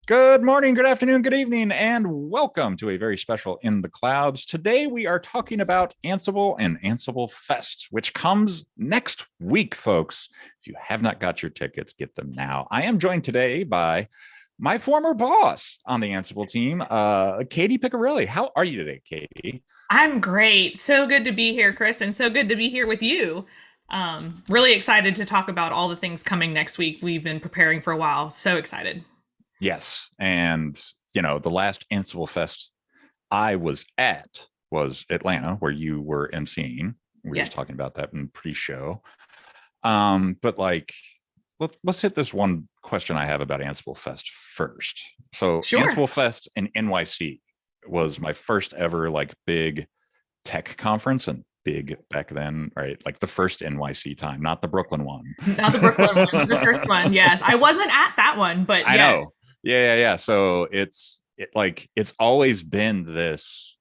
Good morning, good afternoon, good evening, and welcome to a very special In the Clouds. Today we are talking about Ansible and Ansible Fest, which comes next week, folks. If you have not got your tickets, get them now. I am joined today by my former boss on the Ansible team, Katie Piccarelli. How are you today, Katie? I'm great. So good to be here, Chris, and so good to be here with you. Really excited to talk about all the things coming next week. We've been preparing for a while. So excited. Yes, and the last Ansible Fest I was at was Atlanta, where you were emceeing. We were just Yes. talking about that in pre-show. But let's hit this one question I have about Ansible Fest first. So Sure. Ansible Fest in NYC was my first ever big tech conference, and big back then, right? Like the first NYC time, not the Brooklyn one. Not the Brooklyn one, the first one. Yes. I wasn't at that one, but I yes. know. Yeah. So it's always been this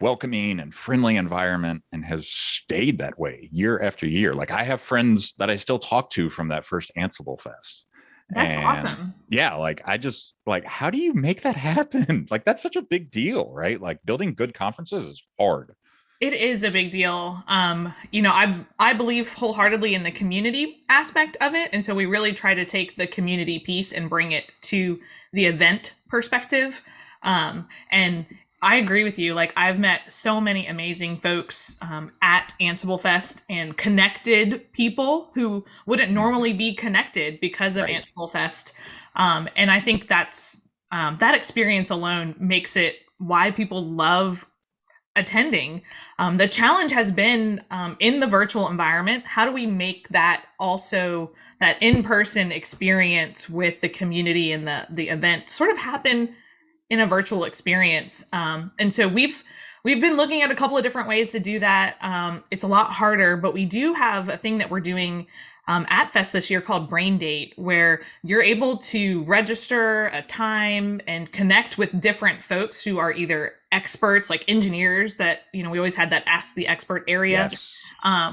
welcoming and friendly environment, and has stayed that way year after year. Like I have friends that I still talk to from that first Ansible Fest. That's And awesome. yeah, I just how do you make that happen? Like that's such a big deal, right? Like building good conferences is hard. It is a big deal. I believe wholeheartedly in the community aspect of it, and so we really try to take the community piece and bring it to the event perspective. And I agree with you. Like I've met so many amazing folks at Ansible Fest and connected people who wouldn't normally be connected because of Right. Ansible Fest. And I think that experience alone makes it why people love attending. The challenge has been in the virtual environment. How do we make that also that in-person experience with the community and the event sort of happen in a virtual experience? And so we've been looking at a couple of different ways to do that. It's a lot harder, but we do have a thing that we're doing at Fest this year called Brain Date, where you're able to register a time and connect with different folks who are either experts, like engineers that, we always had that Ask the Expert area, Yes.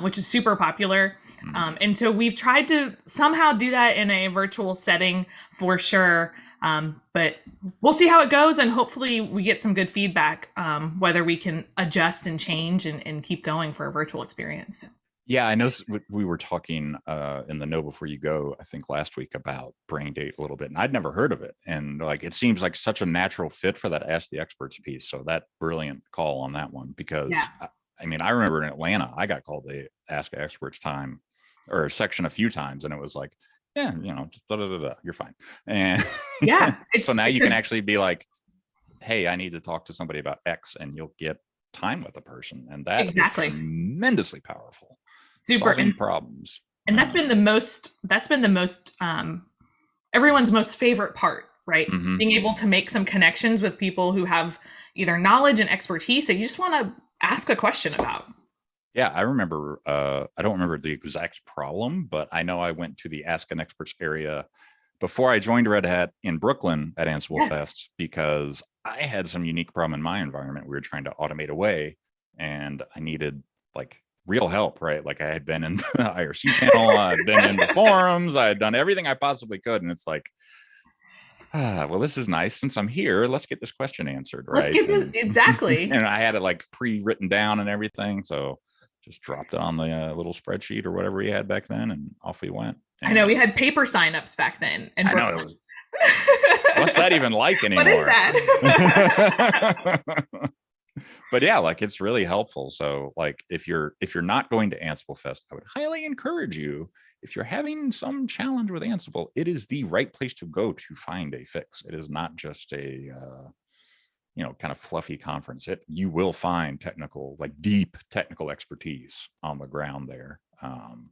which is super popular. Mhm. And so we've tried to somehow do that in a virtual setting for sure. But we'll see how it goes, and hopefully we get some good feedback, whether we can adjust and change and keep going for a virtual experience. Yeah, I know we were talking in the Know Before You Go, I think last week, about Brain Date a little bit, and I'd never heard of it. And it seems like such a natural fit for that Ask the Experts piece. So that brilliant call on that one, because Yeah. I mean, I remember in Atlanta, I got called the Ask Experts time or section a few times, and it was like, yeah, just you're fine. And Yeah. so It's now it's you can a actually be like, hey, I need to talk to somebody about X, and you'll get time with a person. And that is exactly tremendously powerful, super. solving problems. And that's been the most everyone's most favorite part, right? Mm-hmm. Being able to make some connections with people who have either knowledge and expertise that you just want to ask a question about. Yeah, I remember. I don't remember the exact problem, but I know I went to the Ask an Experts area before I joined Red Hat in Brooklyn at Ansible Yes. Fest, because I had some unique problem in my environment. We were trying to automate away, and I needed real help, right? Like I had been in the IRC channel, I'd been in the forums, I had done everything I possibly could, and it's like, well, this is nice. Since I'm here, let's get this question answered, Let's right? get this And exactly. I had it pre-written down and everything, so just dropped it on the little spreadsheet or whatever we had back then, and off we went. I know we And had paper signups back then in I know it Brooklyn. was, what's that even like What is anymore? that? But yeah, it's really helpful. So if you're not going to Ansible Fest, I would highly encourage you. If you're having some challenge with Ansible, it is the right place to go to find a fix. It is not just a kind of fluffy conference. You will find deep technical expertise on the ground there. And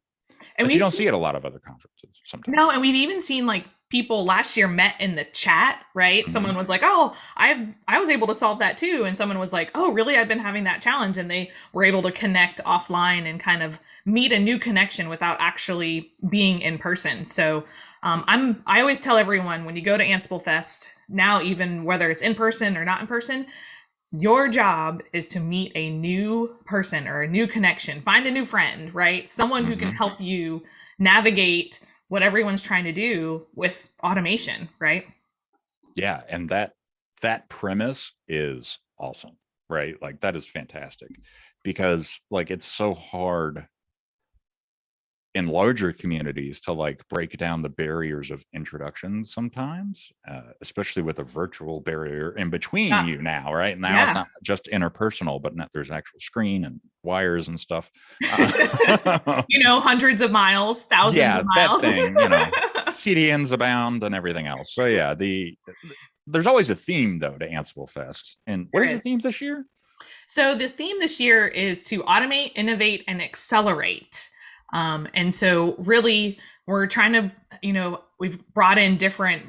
But you we've don't see seen it a lot of other conferences No, sometimes. and we've even seen like people last year met in the chat, right? Mm-hmm. Someone was like, "Oh, I was able to solve that too," and someone was like, "Oh, really? I've been having that challenge," and they were able to connect offline and kind of meet a new connection without actually being in person. So, I always tell everyone when you go to Ansible Fest now, even whether it's in person or not in person, your job is to meet a new person or a new connection, find a new friend, right? Someone who can Mm-hmm. help you navigate what everyone's trying to do with automation, right? Yeah, and that premise is awesome, right? Like that is fantastic because like it's so hard in larger communities to like break down the barriers of introduction sometimes, especially with a virtual barrier in between Yeah. you now, right? Now it's Yeah. not just interpersonal, but now there's an actual screen and wires and stuff. Uh, Hundreds of miles, thousands of yeah, that miles. thing, CDNs abound and everything else. So yeah, there's always a theme though to Ansible Fest. And what There is the is. theme this year? So the theme this year is to automate, innovate, and accelerate. And so really, we're trying to, we've brought in different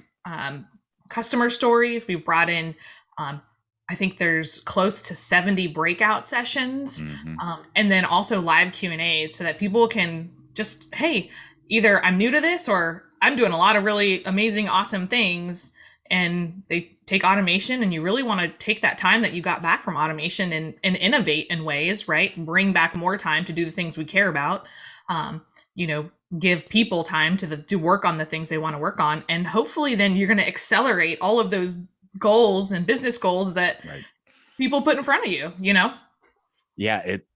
customer stories. We've brought in, I think there's close to 70 breakout sessions, Mm-hmm. and then also live Q&As so that people can just, hey, either I'm new to this or I'm doing a lot of really amazing, awesome things, and they take automation, and you really want to take that time that you got back from automation and innovate in ways, right? Bring back more time to do the things we care about. Um, give people time to work on the things they want to work on, and hopefully then you're going to accelerate all of those goals and business goals that Right. people put in front of you. Yeah, it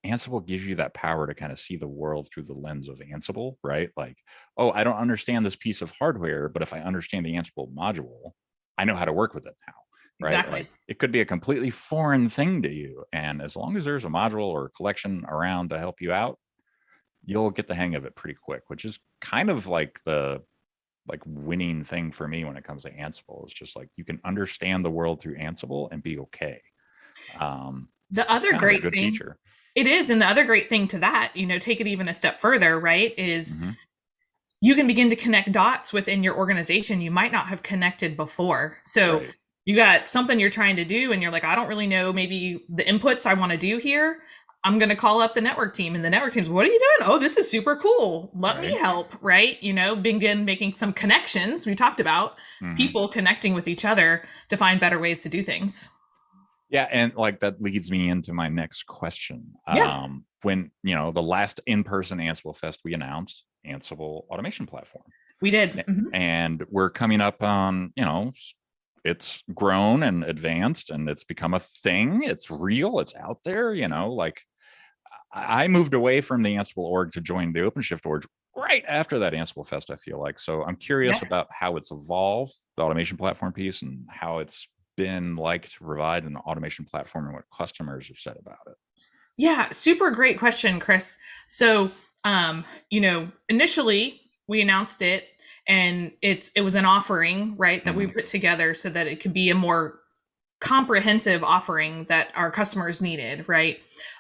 Ansible gives you that power to kind of see the world through the lens of Ansible, right? Like, oh, I don't understand this piece of hardware, but if I understand the Ansible module, I know how to work with it now, right? Exactly. Like it could be a completely foreign thing to you, and as long as there's a module or a collection around to help you out, you'll get the hang of it pretty quick, which is kind of like the winning thing for me when it comes to Ansible. It's just like you can understand the world through Ansible and be okay. The It's other kind of a great good thing feature. it is, and the other great thing to that, take it even a step further, right, is Mm-hmm. you can begin to connect dots within your organization you might not have connected before. So Right. you got something you're trying to do, and you're like, I don't really know maybe the inputs I want to do here. I'm going to call up the network team, and the network team's, what are you doing? Oh, this is super cool. Let me Right. help, right? Begin making some connections. We talked about Mm-hmm. people connecting with each other to find better ways to do things. Yeah, and like that leads me into my next question. Yeah, When the last in-person Ansible Fest, we announced Ansible Automation Platform, we did. Mm-hmm. and we're coming up on it's grown and advanced, and it's become a thing. It's real. It's out there. Like I moved away from the Ansible org to join the OpenShift org right after that Ansible Fest. I feel like so. I'm curious Yeah. about how it's evolved, the automation platform piece, and how it's been like to provide an automation platform and what customers have said about it. Yeah, super great question, Chris. So, initially we announced it, and it was an offering, right, that we Mm-hmm. put together so that it could be a more comprehensive offering that our customers needed, right?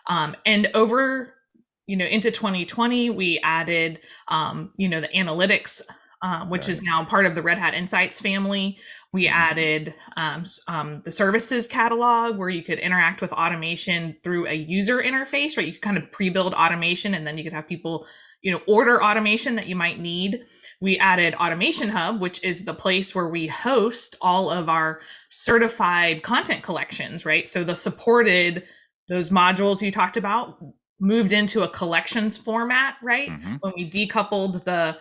And over, into 2020, we added, the analytics, which is Right. now part of the Red Hat Insights family. We Mm-hmm. added the services catalog where you could interact with automation through a user interface, right? You could kind of pre-build automation, and then you could have people, order automation that you might need. We added Automation Hub, which is the place where we host all of our certified content collections, right? So those modules you talked about moved into a collections format, right? Mm-hmm. When we decoupled the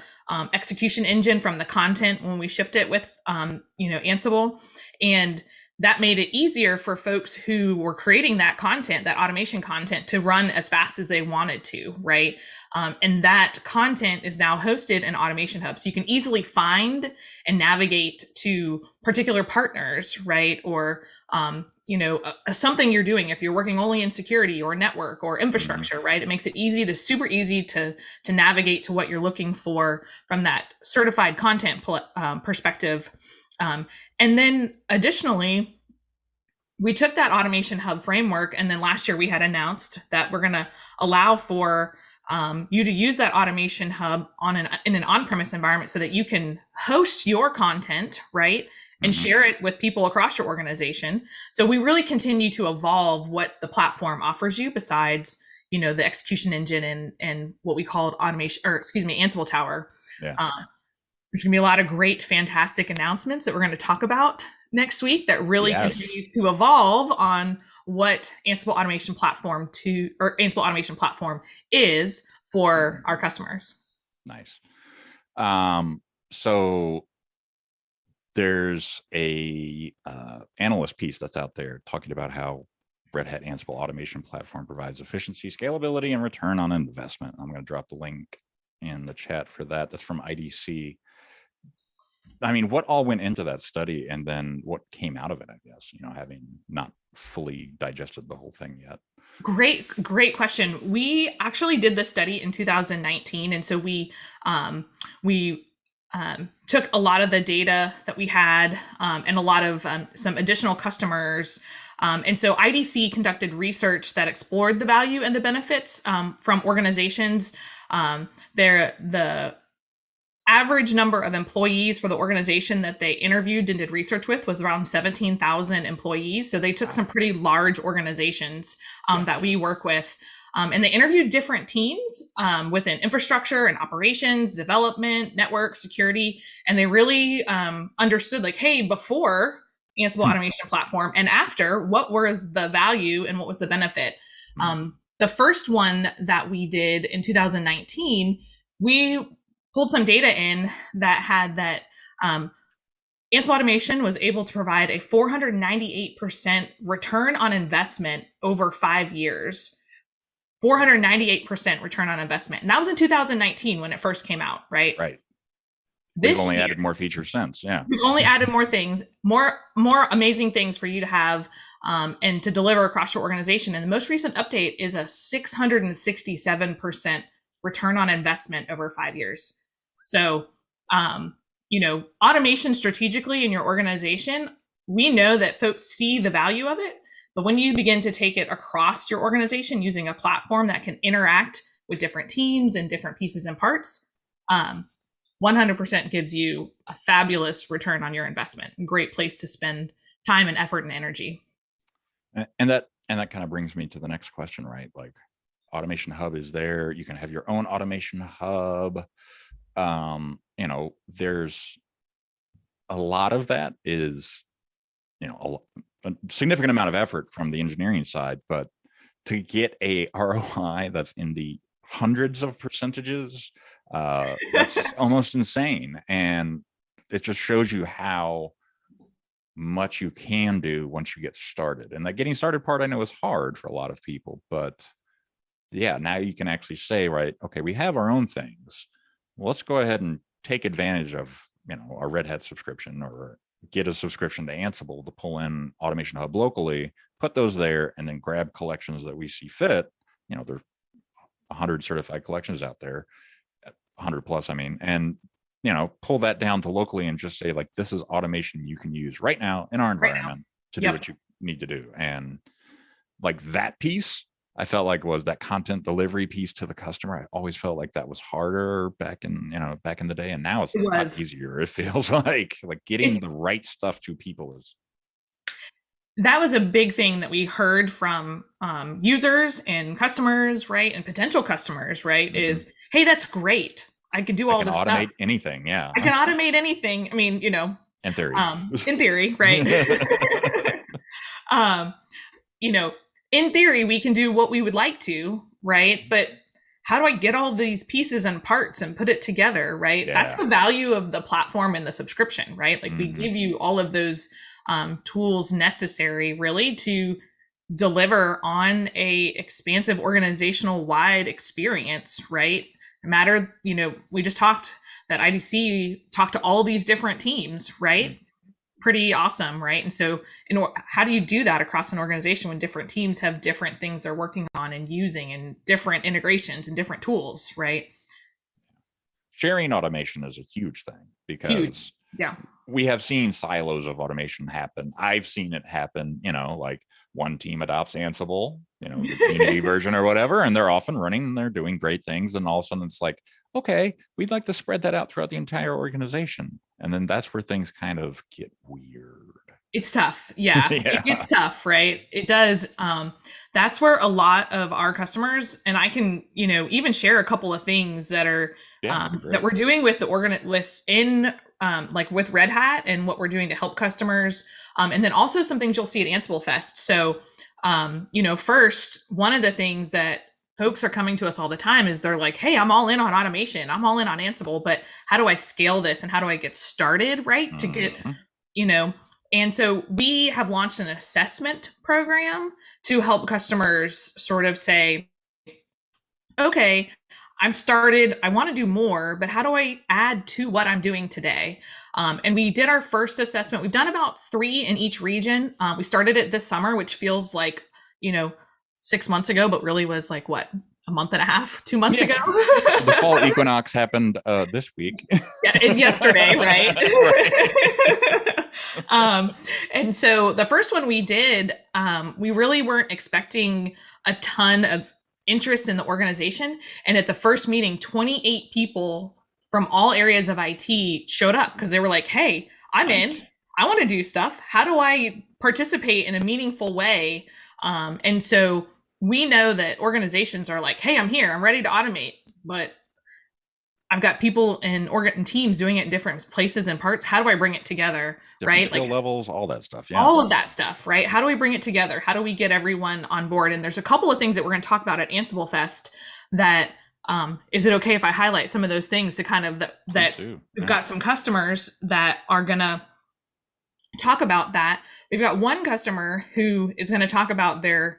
execution engine from the content when we shipped it with, Ansible. And that made it easier for folks who were creating that content, that automation content, to run as fast as they wanted to, right? And that content is now hosted in Automation Hub. So you can easily find and navigate to particular partners, right? Or, something you're doing if you're working only in security or network or infrastructure, Mm-hmm. right? It makes it super easy to navigate to what you're looking for from that certified content perspective. And then additionally, we took that Automation Hub framework, and then last year we had announced that we're going to allow for you to use that Automation Hub in an on-premise environment so that you can host your content, right? And Mm-hmm. share it with people across your organization. So we really continue to evolve what the platform offers you besides, the execution engine and what we called Ansible Tower. Yeah. There's going to be a lot of great, fantastic announcements that we're going to talk about next week that really Yes. continue to evolve on what Ansible Automation Platform is for our customers. Nice. So there's a analyst piece that's out there talking about how Red Hat Ansible automation platform provides efficiency, scalability, and return on investment. I'm going to drop the link in the chat for that. That's from IDC. I mean, what all went into that study, and then what came out of it, I guess, having not fully digested the whole thing yet. Great question. We actually did the study in 2019, and so we took a lot of the data that we had and a lot of some additional customers. And so IDC conducted research that explored the value and the benefits from organizations. The average number of employees for the organization that they interviewed and did research with was around 17,000 employees. So they took some pretty large organizations that we work with. And they interviewed different teams within infrastructure and operations, development, network, security. And they really understood like, hey, before Ansible automation platform and after, what was the value and what was the benefit? The first one that we did in 2019, we pulled some data in that had that Ansible automation was able to provide a 498% return on investment over 5 years. 498% return on investment. And that was in 2019 when it first came out, right? Right. We've only added more features since. Yeah. We've only added more things, more amazing things for you to have and to deliver across your organization. And the most recent update is a 667% return on investment over 5 years. So, automation strategically in your organization, we know that folks see the value of it, but when you begin to take it across your organization using a platform that can interact with different teams and different pieces and parts, 100% gives you a fabulous return on your investment. Great place to spend time and effort and energy. And that kind of brings me to the next question, right? Like, Automation Hub is there. You can have your own Automation Hub. There's a lot of that is, a significant amount of effort from the engineering side, but to get a ROI that's in the hundreds of percentages, that's almost insane. And it just shows you how much you can do once you get started. And that getting started part I know is hard for a lot of people, but yeah, now you can actually say, right, okay, we have our own things. Well, let's go ahead and take advantage of, a Red Hat subscription or get a subscription to Ansible to pull in Automation Hub locally, put those there, and then grab collections that we see fit. There's 100 certified collections out there, 100 plus, and pull that down to locally and just say, like, this is automation you can use right now in our environment to do what you need to do. And like that piece, I felt like was that content delivery piece to the customer. I always felt like that was harder back in the day, and now it's a lot easier. It feels like getting the right stuff to people is. That was a big thing that we heard from users and customers, right, and potential customers, right? Mm-hmm. Is, hey, that's great. I can do all this stuff. I can automate anything. Yeah, I can automate anything. I mean, in theory, right? In theory, we can do what we would like to, right? But how do I get all these pieces and parts and put it together, right? Yeah. That's the value of the platform and the subscription, right? Like, we give you all of those tools necessary really to deliver on a expansive organizational wide experience, right? No matter, we just talked that IDC talked to all these different teams, right? Pretty awesome, right? And so how do you do that across an organization when different teams have different things they're working on and using and different integrations and different tools, right? Sharing automation is a huge thing because we have seen silos of automation happen. I've seen it happen, like one team adopts Ansible, the community version or whatever, and they're off and running and they're doing great things. And all of a sudden it's like, okay, we'd like to spread that out throughout the entire organization. And then that's where things kind of get weird. It's tough. Yeah. It gets tough, right? It does. That's where a lot of our customers, and I can, even share a couple of things that are, that we're doing with within with Red Hat and what we're doing to help customers. And then also some things you'll see at AnsibleFest. So, first, one of the things that folks are coming to us all the time is they're like, hey, I'm all in on automation. I'm all in on Ansible, but how do I scale this and how do I get started, right? To get you know, and so we have launched an assessment program to help customers sort of say, okay, I'm started, I want to do more, but how do I add to what I'm doing today? And we did our first assessment. We've done about 3 in each region. We started it this summer, which feels like, 6 months ago, but really was like what, a month and a half, 2 months ago. The fall equinox happened this week. Yeah, yesterday, right? Right. And so the first one we did, we really weren't expecting a ton of interest in the organization. And at the first meeting, 28 people from all areas of IT showed up because they were like, hey, I'm in. I want to do stuff. How do I participate in a meaningful way? And so we know that organizations are like, hey, I'm here. I'm ready to automate. But I've got people in teams doing it in different places and parts. How do I bring it together? Different right? Skill levels, all that stuff. Yeah. All of that stuff, right? How do we bring it together? How do we get everyone on board? And there's a couple of things that we're going to talk about at AnsibleFest that is it okay if I highlight some of those things to kind of that we've got some customers that are going to talk about that. We've got one customer who is going to talk about their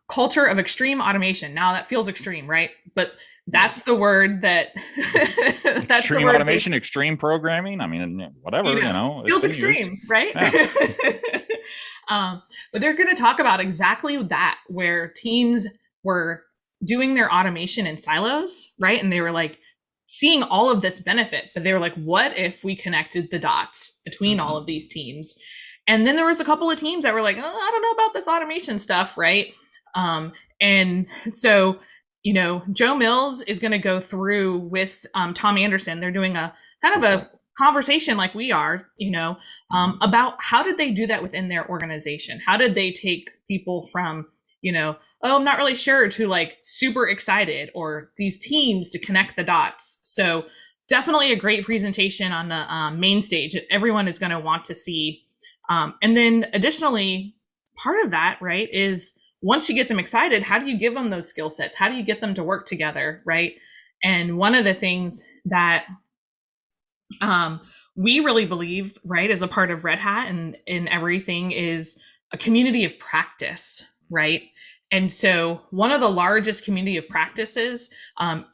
culture of extreme automation. Now that feels extreme, right? But that's the word that that's extreme the word automation, extreme programming. I mean, whatever, feels extreme, right? Yeah. But they're going to talk about exactly that, where teams were doing their automation in silos, right? And they were like seeing all of this benefit, but they were like, what if we connected the dots between all of these teams? And then there was a couple of teams that were like, oh, I don't know about this automation stuff, right? And so, Joe Mills is going to go through with Tom Anderson. They're doing a kind of a conversation like we are, about how did they do that within their organization? How did they take people from, oh, I'm not really sure, to like super excited, or these teams to connect the dots. So definitely a great presentation on the main stage that everyone is going to want to see. And then additionally, part of that, right, is once you get them excited, how do you give them those skill sets? How do you get them to work together, right? And one of the things that we really believe, right, as a part of Red Hat and in everything, is a community of practice, right? And so one of the largest community of practices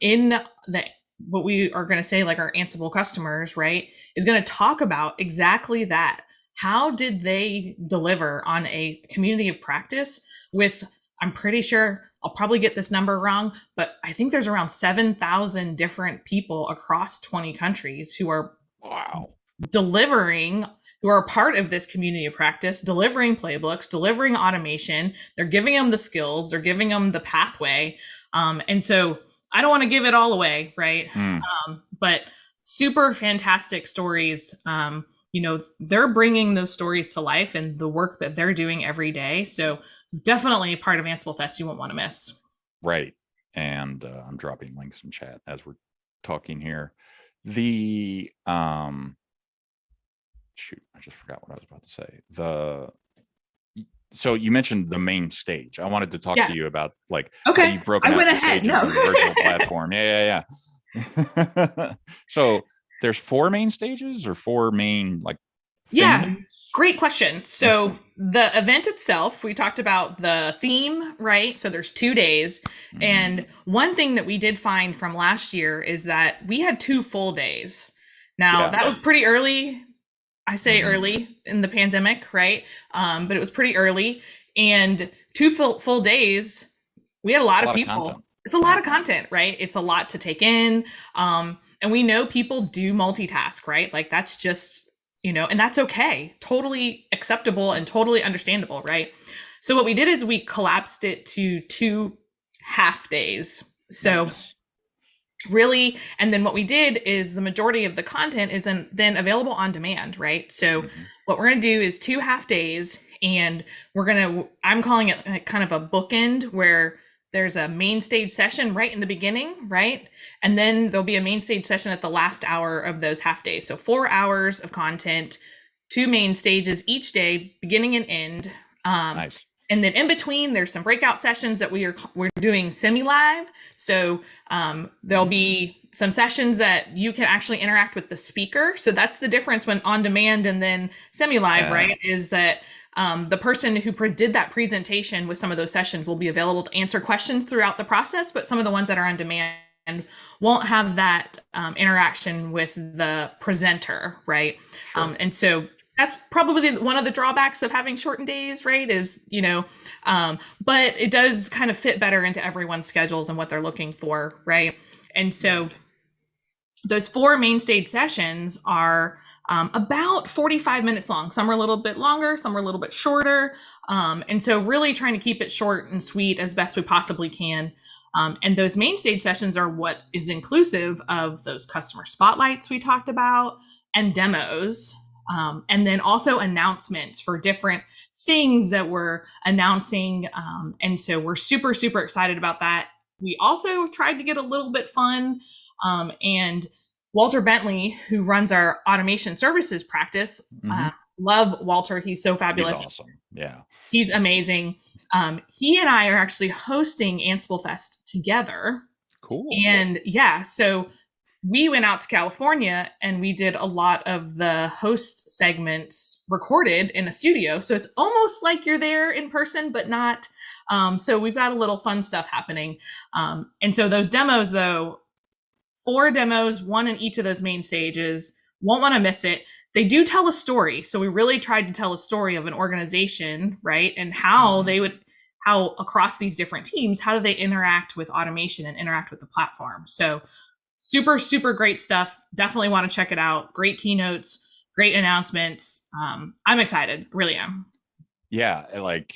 in the what we are going to say, like our Ansible customers, right, is going to talk about exactly that. How did they deliver on a community of practice with, I'm pretty sure, I'll probably get this number wrong, but I think there's around 7,000 different people across 20 countries who are delivering, who are a part of this community of practice, delivering playbooks, delivering automation. They're giving them the skills, they're giving them the pathway. And so I don't want to give it all away, right? But super fantastic stories. They're bringing those stories to life and the work that they're doing every day. So definitely part of AnsibleFest you won't want to miss. Right. And I'm dropping links in chat as we're talking here. The shoot, I just forgot what I was about to say. So you mentioned the main stage. I wanted to talk to you about how you've broken out the stages of the virtual platform. Yeah. So there's 4 main stages or 4 main things? Great question. So the event itself, we talked about the theme, right? So there's 2 days. And one thing that we did find from last year is that we had 2 full days. Now that was pretty early. I say early in the pandemic, right? But it was pretty early, and 2 full days. We had a lot of people. It's a lot of content, right? It's a lot to take in. And we know people do multitask, right? Like that's just, and that's okay. Totally acceptable and totally understandable, right? So what we did is we collapsed it to 2 half days. So really, and then what we did is the majority of the content is then available on demand, right? So what we're going to do is 2 half days, and I'm calling it kind of a bookend, where there's a main stage session right in the beginning, right? And then there'll be a main stage session at the last hour of those half days. So 4 hours of content, 2 main stages each day, beginning and end. Nice. and then in between, there's some breakout sessions that we're doing semi-live. So there'll be some sessions that you can actually interact with the speaker. So that's the difference when on demand and then semi-live, right? Is that the person who did that presentation with some of those sessions will be available to answer questions throughout the process, but some of the ones that are on demand won't have that interaction with the presenter, right? Sure. And so that's probably one of the drawbacks of having shortened days, right? Is, but it does kind of fit better into everyone's schedules and what they're looking for, right? And so those 4 main stage sessions are about 45 minutes long. Some are a little bit longer, some are a little bit shorter. And so really trying to keep it short and sweet as best we possibly can. And those main stage sessions are what is inclusive of those customer spotlights we talked about and demos. And then also announcements for different things that we're announcing. And so we're super, super excited about that. We also tried to get a little bit fun. And Walter Bentley, who runs our automation services practice, love Walter. He's so fabulous. He's awesome. Yeah. He's amazing. He and I are actually hosting AnsibleFest together. Cool. And yeah, so we went out to California and we did a lot of the host segments recorded in a studio. So it's almost like you're there in person, but not. So we've got a little fun stuff happening. And so those demos, though, 4 demos, 1 in each of those main stages, won't want to miss it. They do tell a story. So we really tried to tell a story of an organization, right? And how across these different teams, how do they interact with automation and interact with the platform? So super, super great stuff. Definitely want to check it out. Great keynotes, great announcements. I'm excited, really am. Yeah, like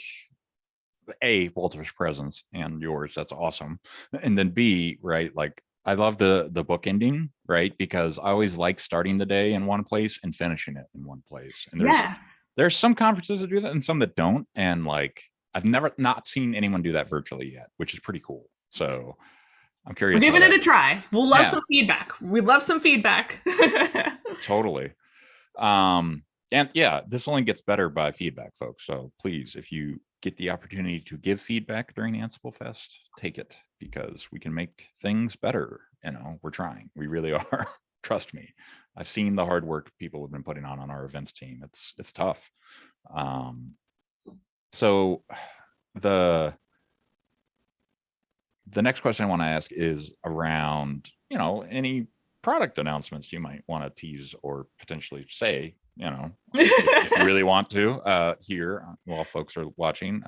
A, Walter's presence and yours, that's awesome. And then B, right, like I love the book ending, right? Because I always like starting the day in one place and finishing it in one place. And there's some conferences that do that and some that don't. And like I've never not seen anyone do that virtually yet, which is pretty cool. So I'm curious. We're giving it a try. We'll love some feedback. We'd love some feedback. Totally. And yeah, this only gets better by feedback, folks. So please, if you get the opportunity to give feedback during AnsibleFest, take it, because we can make things better. We're trying. We really are. Trust me. I've seen the hard work people have been putting on our events team. It's tough. So the next question I want to ask is around, any product announcements you might want to tease or potentially say, if you really want to here while folks are watching.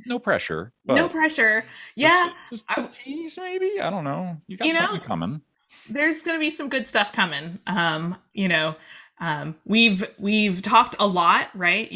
No pressure. No pressure. Yeah. Just a tease, maybe. I don't know. You got something coming. There's going to be some good stuff coming. We've talked a lot, right?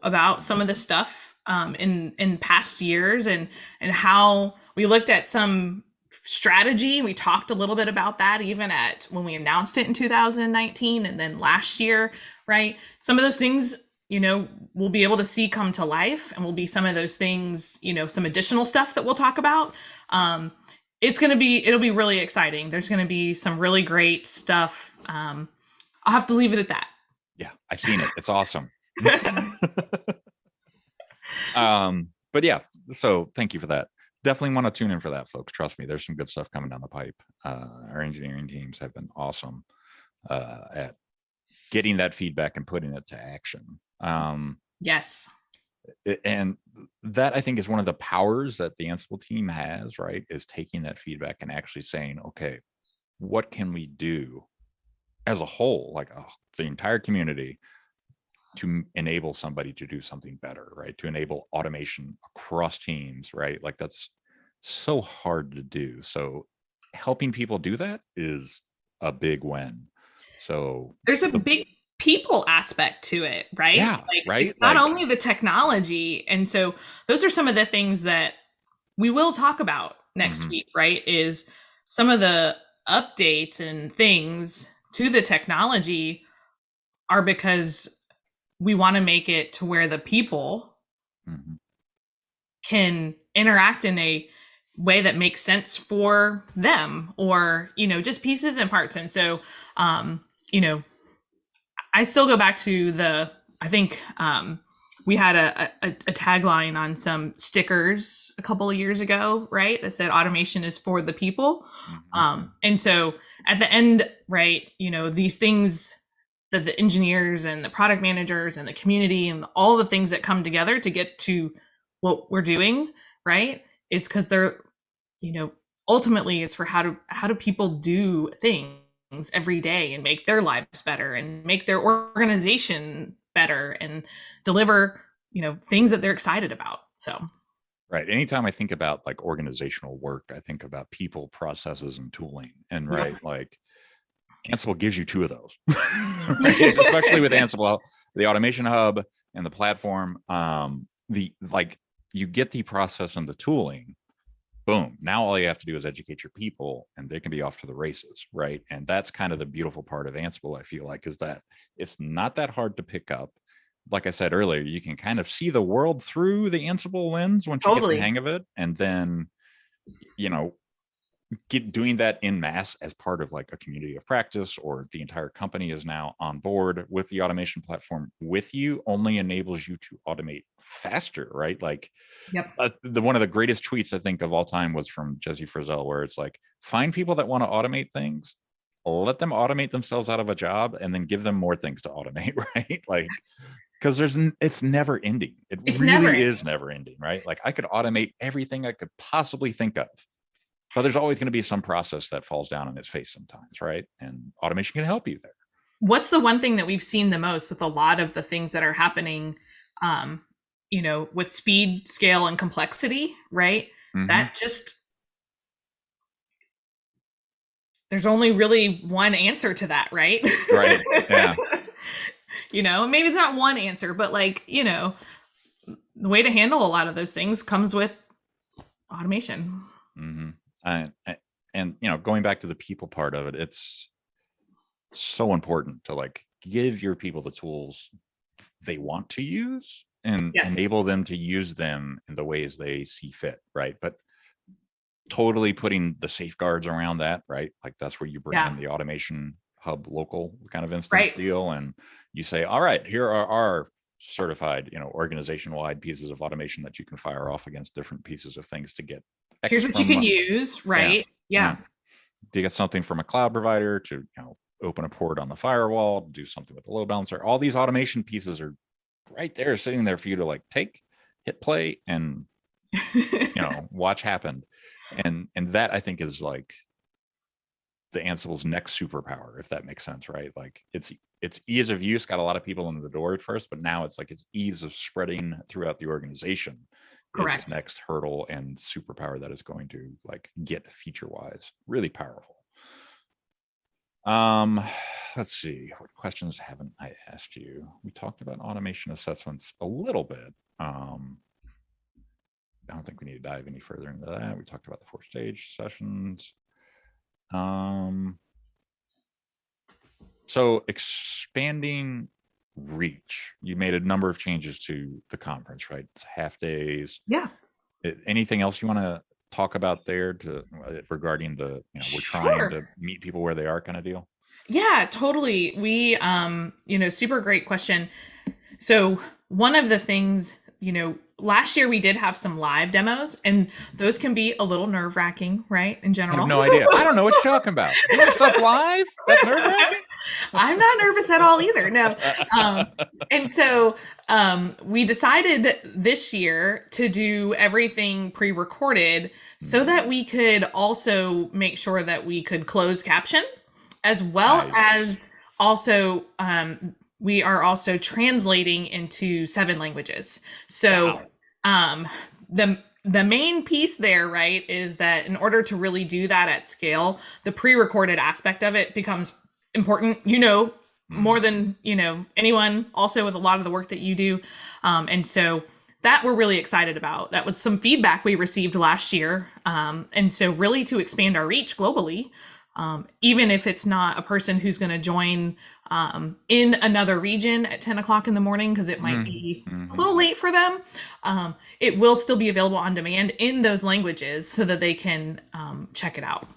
About some of the stuff in past years and how we looked at some strategy. We talked a little bit about that even when we announced it in 2019 and then last year, right? Some of those things, we'll be able to see come to life, and will be some of those things, some additional stuff that we'll talk about. It'll be really exciting. There's going to be some really great stuff. I'll have to leave it at that. Yeah, I've seen it. It's awesome. But yeah, so thank you for that. Definitely want to tune in for that, folks. Trust me, there's some good stuff coming down the pipe. Our engineering teams have been awesome at getting that feedback and putting it to action. Yes. And that, I think, is one of the powers that the Ansible team has, right? Is taking that feedback and actually saying, okay, what can we do as a whole, like the entire community, to enable somebody to do something better, right? To enable automation across teams, right? Like that's so hard to do. So helping people do that is a big win. So there's a big people aspect to it, right? Yeah, right. It's not only the technology. And so those are some of the things that we will talk about next week, right? Is some of the updates and things to the technology are because we want to make it to where the people can interact in a way that makes sense for them, or, just pieces and parts. And so, I still go back to I think we had a tagline on some stickers a couple of years ago, right? That said, automation is for the people. And so at the end, right, these things that the engineers and the product managers and the community and all the things that come together to get to what we're doing, right? It's because they're, ultimately it's for how do people do things every day and make their lives better and make their organization better and deliver, things that they're excited about. So right. Anytime I think about like organizational work, I think about people, processes, and tooling. And right, yep. like Ansible gives you two of those, right? Especially with Ansible, the automation hub and the platform. You get the process and the tooling. Boom. Now all you have to do is educate your people and they can be off to the races, right? And that's kind of the beautiful part of Ansible, I feel like, is that it's not that hard to pick up. Like I said earlier, you can kind of see the world through the Ansible lens once you get the hang of it. And then, doing that in mass as part of like a community of practice, or the entire company is now on board with the automation platform with you, only enables you to automate faster, right? Like, yep. One of the greatest tweets I think of all time was from Jesse Frizzell, where it's like, find people that want to automate things, let them automate themselves out of a job, and then give them more things to automate, right? Like, because it's never ending. It's really is never ending, right? Like, I could automate everything I could possibly think of, but there's always going to be some process that falls down on its face sometimes, right? And automation can help you there. What's the one thing that we've seen the most with a lot of the things that are happening, with speed, scale, and complexity, right? That just, there's only really one answer to that, right? Right. Yeah. Maybe it's not one answer, but like, the way to handle a lot of those things comes with automation. And going back to the people part of it, it's so important to like give your people the tools they want to use and enable them to use them in the ways they see fit, right? But totally putting the safeguards around that, right? Like, that's where you bring in the automation hub local kind of instance deal, and you say, all right, here are our certified, organization-wide pieces of automation that you can fire off against different pieces of things to get X. Here's what you can use, right? Yeah. To get something from a cloud provider, to open a port on the firewall, to do something with the load balancer. All these automation pieces are right there, sitting there for you to like take, hit play, and watch happen. And that, I think, is like the Ansible's next superpower, if that makes sense, right? Like, it's ease of use got a lot of people in the door at first, but now it's like its ease of spreading throughout the organization is its next hurdle and superpower that is going to like get feature wise really powerful. Let's see, what questions haven't I asked you? We talked about automation assessments a little bit. I don't think we need to dive any further into that. We talked about the 4-stage sessions. So expanding reach, you made a number of changes to the conference, right? It's half days. Yeah. Anything else you want to talk about there regarding the, we're trying to meet people where they are kind of deal? Yeah, totally. We, super great question. So one of the things, last year we did have some live demos, and those can be a little nerve-wracking, right? In general. I have no idea. I don't know what you're talking about. Doing stuff live? That's nerve-wracking? I'm not nervous at all either. No. And so we decided this year to do everything pre-recorded so that we could also make sure that we could close caption, as well as also we are also translating into 7 languages. So the main piece there, right, is that in order to really do that at scale, the pre-recorded aspect of it becomes important, more than, anyone, also with a lot of the work that you do. And so that we're really excited about. That was some feedback we received last year. And so really to expand our reach globally, even if it's not a person who's going to join in another region at 10 o'clock in the morning, because it might be a little late for them, it will still be available on demand in those languages so that they can check it out.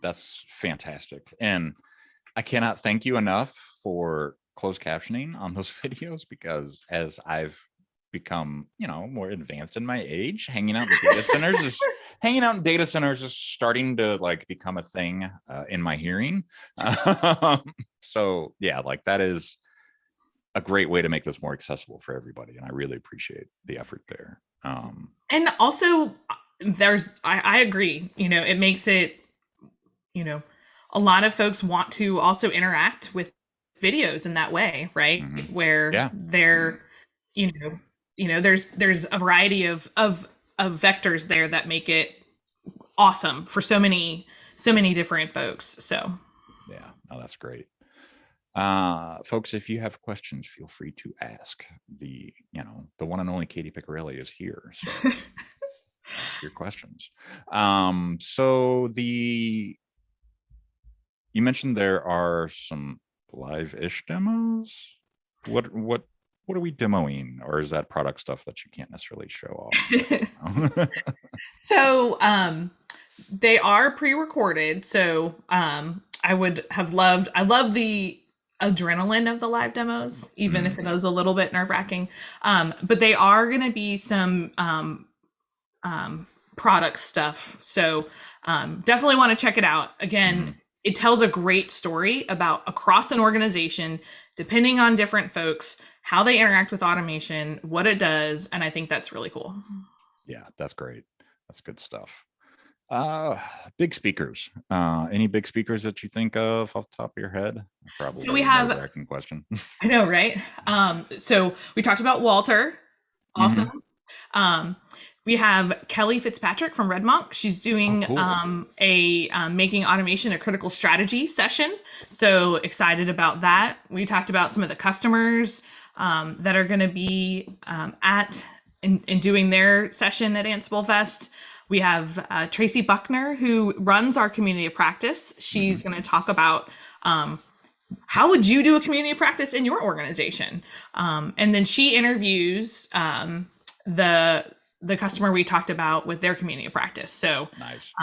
That's fantastic. And I cannot thank you enough for closed captioning on those videos, because as I've become, more advanced in my age. Hanging out in data centers is starting to like become a thing in my hearing. So yeah, like that is a great way to make this more accessible for everybody, and I really appreciate the effort there. And also, I agree. It makes it, a lot of folks want to also interact with videos in that way, right? Mm-hmm. Where they're, there's a variety of vectors there that make it awesome for so many different folks. So yeah, no, that's great. Folks, if you have questions, feel free to ask. The one and only Katie Piccarelli is here, so ask your questions. So you mentioned there are some live-ish demos. What are we demoing, or is that product stuff that you can't necessarily show off? So they are pre-recorded, so I love the adrenaline of the live demos, even if it was a little bit nerve-wracking, but they are going to be some product stuff, so definitely want to check it out. Again, it tells a great story about across an organization, depending on different folks, how they interact with automation, what it does, and I think that's really cool. Yeah, that's great. That's good stuff. Big speakers. Any big speakers that you think of off the top of your head? Probably. So we have a nerve-wracking question. I know, right? So we talked about Walter. Awesome. We have Kelly Fitzpatrick from Redmonk. She's doing a making automation a critical strategy session. So excited about that. We talked about some of the customers that are going to be in doing their session at AnsibleFest. We have Tracy Buckner, who runs our community of practice. She's going to talk about how would you do a community of practice in your organization? And then she interviews the customer we talked about with their community of practice. So nice.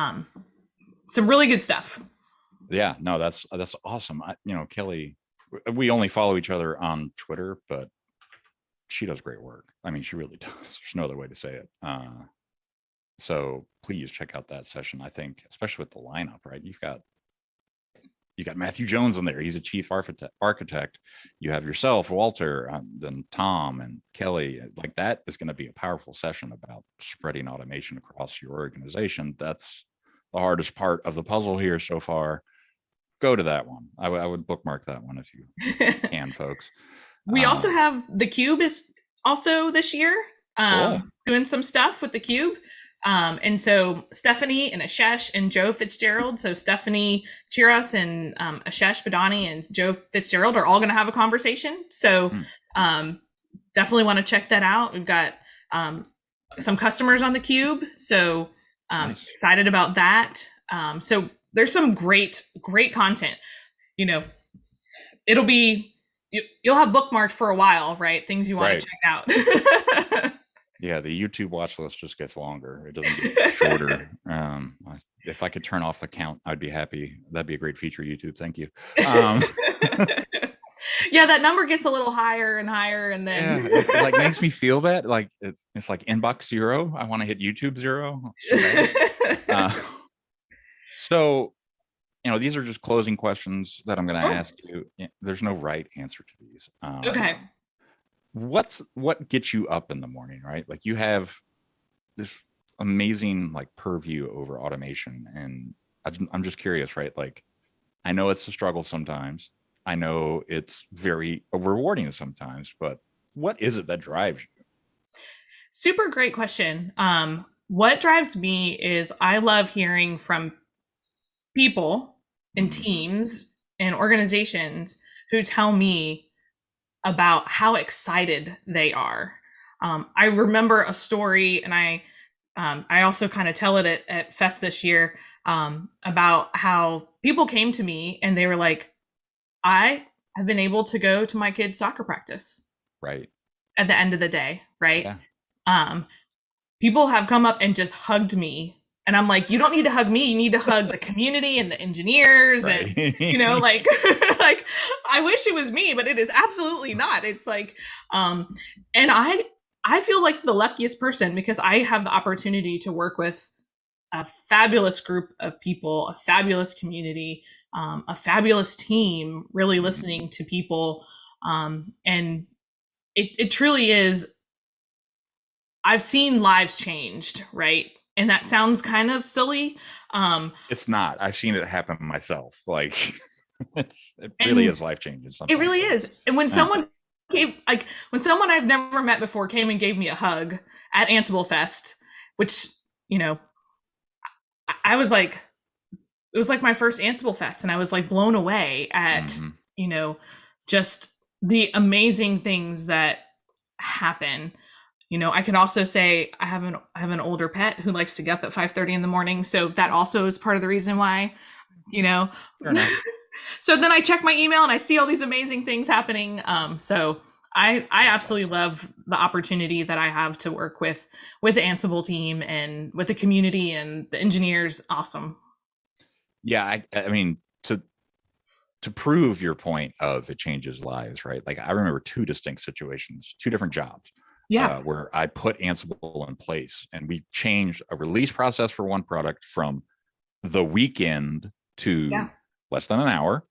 Some really good stuff. Yeah, no, that's awesome. Kelly, we only follow each other on Twitter, but she does great work. I mean, she really does. There's no other way to say it. So please check out that session. I think, especially with the lineup, right? You got Matthew Jones in there. He's a chief architect. You have yourself, Walter, then Tom and Kelly. Like that is going to be a powerful session about spreading automation across your organization. That's the hardest part of the puzzle here so far. Go to that one. I would bookmark that one if you can, folks. We also have the Cube is also this year doing some stuff with the Cube. And so Stephanie and Ashesh and Joe Fitzgerald. So Stephanie Chiras and Ashesh Badani and Joe Fitzgerald are all going to have a conversation. So definitely want to check that out. We've got some customers on the Cube. So nice. Excited about that. So there's some great content. It'll be, you'll have bookmarked for a while, right? Things you want to check out. Yeah, the YouTube watch list just gets longer. It doesn't get shorter. If I could turn off the count, I'd be happy. That'd be a great feature, YouTube. Thank you. Yeah, that number gets a little higher and higher, and then it like makes me feel bad. Like it's like inbox 0. I want to hit YouTube 0. So, these are just closing questions that I'm going to ask you. There's no right answer to these. Okay. What gets you up in the morning, right? Like you have this amazing like purview over automation, and I'm just curious, right? Like I know it's a struggle sometimes. I know it's very rewarding sometimes, but what is it that drives you? Super great question. What drives me is I love hearing from people and teams and organizations who tell me about how excited they are. I remember a story, and I also kind of tell it at Fest this year about how people came to me and they were like, I have been able to go to my kid's soccer practice. Right. At the end of the day, right? Yeah. People have come up and just hugged me. And I'm like, you don't need to hug me. You need to hug the community and the engineers. Right. And, like I wish it was me, but it is absolutely not. It's like, and I feel like the luckiest person because I have the opportunity to work with a fabulous group of people, a fabulous community, a fabulous team, really listening to people. And it truly is, I've seen lives changed, right? And that sounds kind of silly. It's not. I've seen it happen myself. Like it really And is life changing it sometimes. really So, is. And when yeah. someone came, like when someone I've never met before came and gave me a hug at AnsibleFest, which, you know, I was like, it was like my first Ansible Fest, and I was like blown away at, Mm-hmm. you know, just the amazing things that happen. You know, I can also say I have an older pet who likes to get up at 5:30 in the morning, so that also is part of the reason why, you know. Fair enough. So then I check my email and I see all these amazing things happening. So I That's absolutely awesome. love the opportunity that I have to work with the Ansible team and with the community and the engineers. Awesome. Yeah, I mean, to prove your point of it changes lives, right? Like I remember two distinct situations, two different jobs, Yeah. where I put Ansible in place, and we changed a release process for one product from the weekend Yeah. to less than an hour.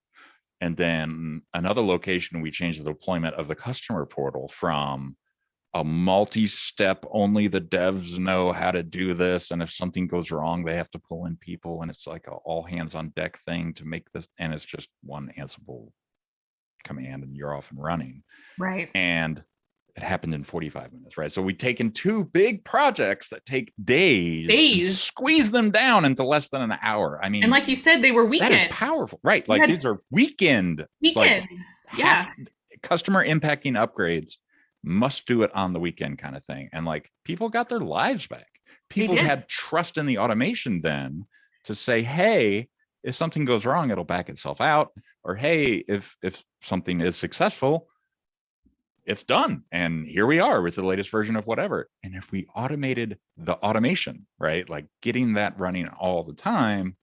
And then another location, we changed the deployment of the customer portal from a multi-step, only the devs know how to do this, and if something goes wrong they have to pull in people, and it's like a all hands on deck thing to make this, and it's just one Ansible command and you're off and running. Right. And it happened in 45 minutes, right? So we've taken two big projects that take days and Days. squeeze them down into less than an hour. I And mean, like you said, they were that is weekend. powerful, right? You Like had these are weekend, like weekend. half Yeah, customer impacting upgrades, must do it on the weekend kind of thing. And like people got their lives back. they People did. had trust in the automation then to say, hey, if something goes wrong, it'll back itself out. Or hey, if something is successful, it's done. And here we are with the latest version of whatever. And if we automated the automation, right, like getting that running all the time,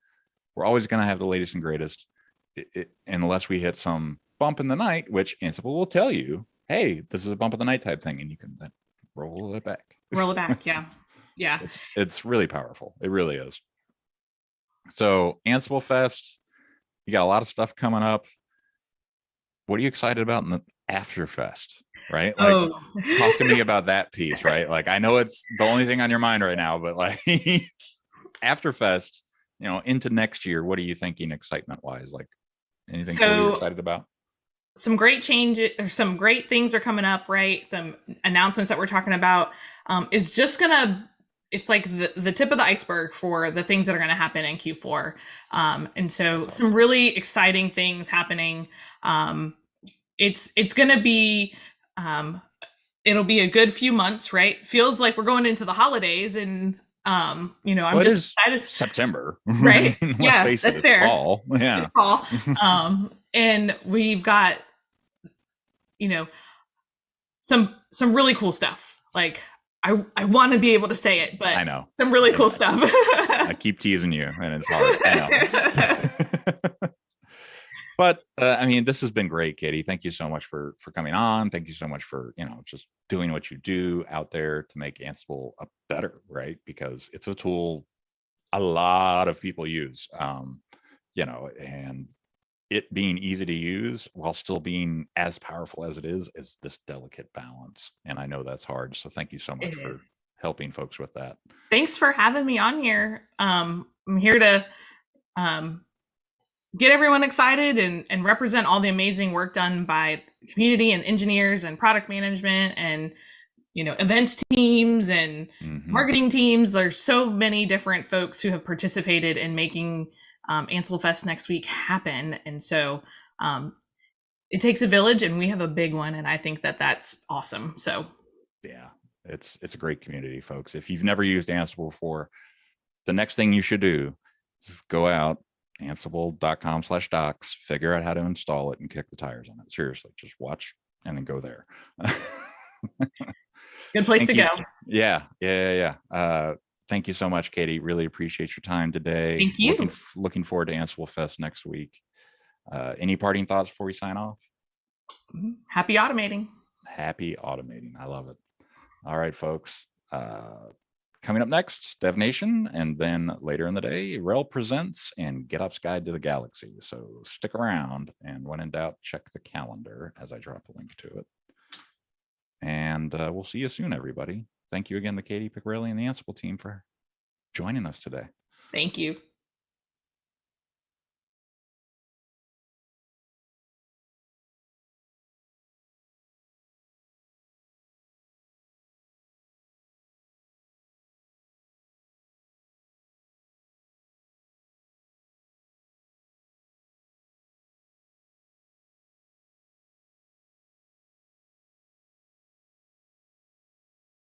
we're always going to have the latest and greatest, unless we hit some bump in the night, which Ansible will tell you, hey, this is a bump in the night type thing, and you can then roll it back. Roll it back. Yeah. Yeah. It's really powerful. It really is. So Ansible Fest, you got a lot of stuff coming up. What are you excited about in the after fest? Right? Like, Oh. talk to me about that piece, right? Like, I know it's the only thing on your mind right now, but like after fest, into next year, what are you thinking excitement wise? Like anything cool you're So excited about? some great changes or some great things are coming up, right? Some announcements that we're talking about is just gonna, it's like the tip of the iceberg for the things that are going to happen in Q4. And so That's some awesome. really exciting things happening. It's going to be, um, it'll be a good few months, right? Feels like we're going into the holidays and, I'm Well, it just is excited, September. right? I mean, let's Yeah, face it, that's it's fair. fall. Yeah. It's fall. And we've got, you know, some really cool stuff. Like I want to be able to say it, but I know. some really cool I, stuff. I keep teasing you, and it's hard. I know. But I mean, this has been great, Katie. Thank you so much for coming on. Thank you so much for just doing what you do out there to make Ansible a better, right? Because it's a tool a lot of people use, and it being easy to use while still being as powerful as it is this delicate balance. And I know that's hard. So thank you so It much for is. helping folks with that. Thanks for having me on here. I'm here to um, get everyone excited and represent all the amazing work done by community and engineers and product management and events teams and Hmm. marketing teams. There's so many different folks who have participated in making Ansible Fest next week happen, and so um, it takes a village, and we have a big one, and I think that that's awesome. So Yeah, it's a great community, folks. If you've never used Ansible before, the next thing you should do is go out, ansible.com/docs, figure out how to install it and kick the tires on it. Seriously, just watch and then go there. good place Thank to you. go. Yeah. Thank you so much, Katie. Really appreciate your time today. Thank you. Looking forward to Ansible Fest next week. Any parting thoughts before we sign off? Happy automating. Happy automating. I love it. All right, folks. Coming up next, Dev Nation, and then later in the day, Rel Presents and GitOps Guide to the Galaxy. So stick around, and when in doubt, check the calendar as I drop a link to it. And we'll see you soon, everybody. Thank you again to Katie Piccirilli and the Ansible team for joining us today. Thank you.